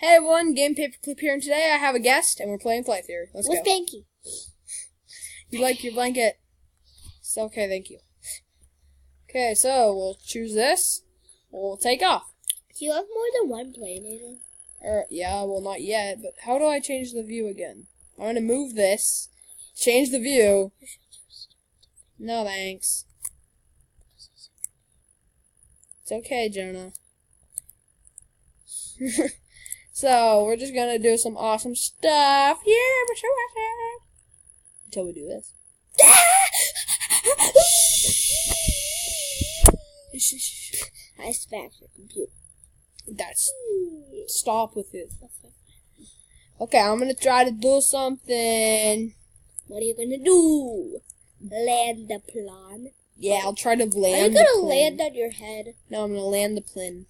Hey everyone, Game Paperclip here, and today I have a guest, and we're playing Play Theory. Let's go. With Banky. You like your blanket? It's okay, thank you. Okay, so we'll choose this. We'll take off. Do you have more than one planet? Yeah, well not yet, but how do I change the view again? I'm gonna move this, change the view. No thanks. It's okay, Jonah. So, we're just gonna do some awesome stuff. Yeah, we're so awesome. Until we do this. I smacked your computer. Stop with it. Okay, I'm gonna try to do something. What are you gonna do? Land the plan? Yeah, I'll try to land the Are you gonna land on your head? No, I'm gonna land the plane.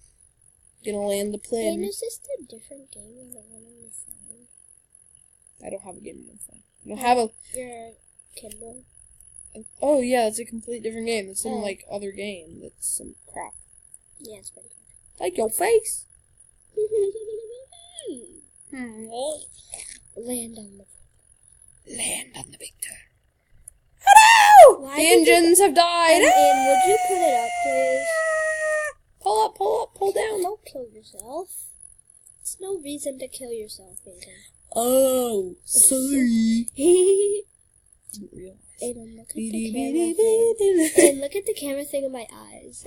Gonna land the plane. Is this a different game than the one on your phone? I don't have a game on my phone. I don't have a... Your Kindle? Oh, yeah, it's a complete different game. It's some, like, other game. That's some crap. Yeah, it's pretty good. Like your face. Land on the big turn. Hello! The engines have died. And would you put it up, please? Pull up, pull down. Don't kill yourself. There's no reason to kill yourself, Aiden. Oh, sorry. Didn't realize. Aiden, look at the camera thing. Aiden, look at the camera thing in my eyes.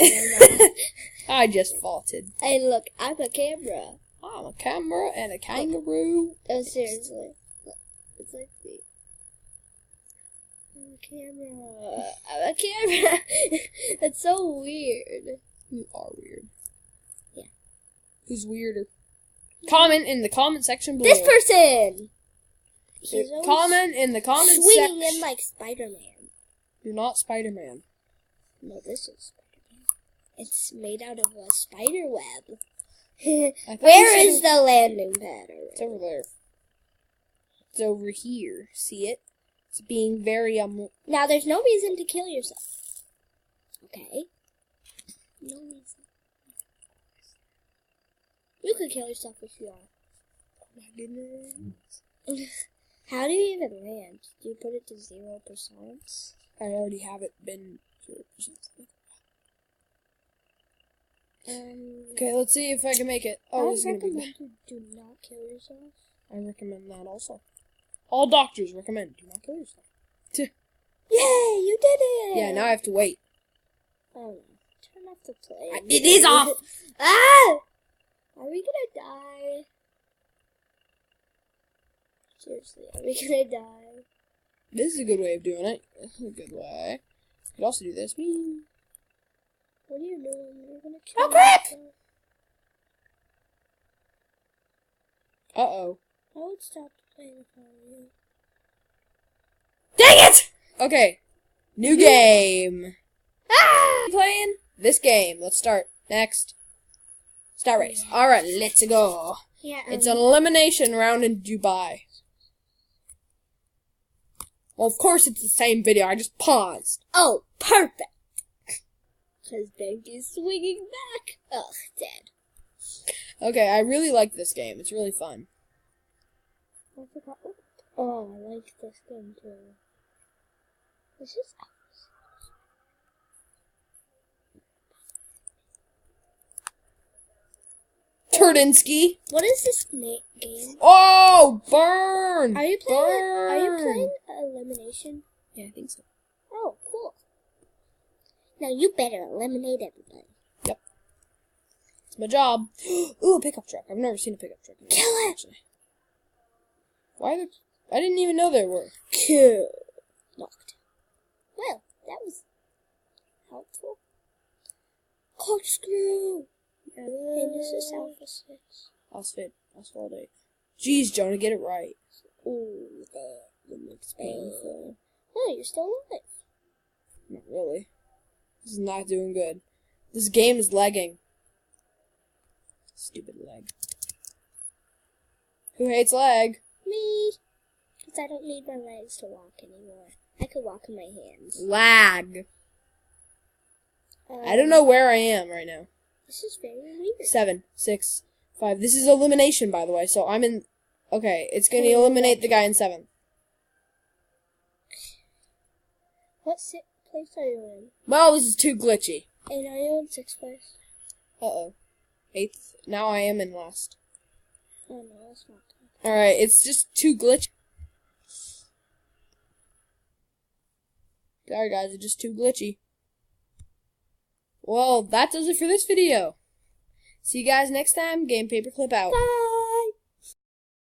I just faulted. Hey, look, I'm a camera. I'm a camera and a kangaroo. Oh, seriously. Look, it's like me. I'm a camera. I'm a camera. That's so weird. You are weird. Yeah. Who's weirder? Comment in the comment section below. This person! Comment in the comment section. Swinging in like Spider-Man. You're not Spider-Man. No, this is Spider-Man. It's made out of a spider web. Where is the landing pad? It's over there. It's over here. See it? It's being very Now, there's no reason to kill yourself. Okay? No reason. You could kill yourself if you are. Oh my goodness. How do you even land? Do you put it to 0%? I already have it been 0%. Okay, let's see if I can make it. Oh, this is gonna be bad. You do not kill yourself. I recommend that also. All doctors recommend do not kill yourself. Yay, you did it! Yeah, now I have to wait. Oh, turn off the plane. It is off! Ah! Are we gonna die? Seriously, are we gonna die? This is a good way of doing it. This is a good way. You could also do this. Whee! What are you doing? You're gonna kill Oh, crap! yourself. Uh-oh. I would stop playing for you. Dang it! Okay. New game. Playing this game. Let's start. Next. Start race. Alright, let's go. Yeah, It's an elimination round in Dubai. Well, of course it's the same video. I just paused. Oh, perfect. Because Banky's swinging back. Ugh, dead. Okay, I really like this game. It's really fun. I forgot. Oh, I like this game too. This is Turdinsky. What is this game? Oh, burn! Are you playing? Burn! Are you playing elimination? Yeah, I think so. Oh, cool. Now you better eliminate everybody. Yep. It's my job. Ooh, a pickup truck. I've never seen a pickup truck. Kill it! Actually. Why are there... I didn't even know there were. Kill. Knocked. Well, that was helpful. Corkscrew. Hey, this is Alpha 6. I'll fall 8. Jeez, Jonah, get it right. Ooh, That looks painful. Oh, you're still alive. Not really. This is not doing good. This game is lagging. Stupid lag. Who hates lag? Me. Because I don't need my legs to walk anymore. I could walk in my hands. Lag. I don't know where I am right now. This is very weird. 7, 6, 5. This is elimination, by the way, so I'm in... Okay, it's going to eliminate the guy in 7th. What place are you in? Well, this is too glitchy. And are you in 6th place? Uh-oh. 8th. Now I am in last. Oh no, that's not good. Alright, it's just too glitchy. Sorry guys, it's just too glitchy. Well, that does it for this video. See you guys next time. Game Paperclip out. Bye!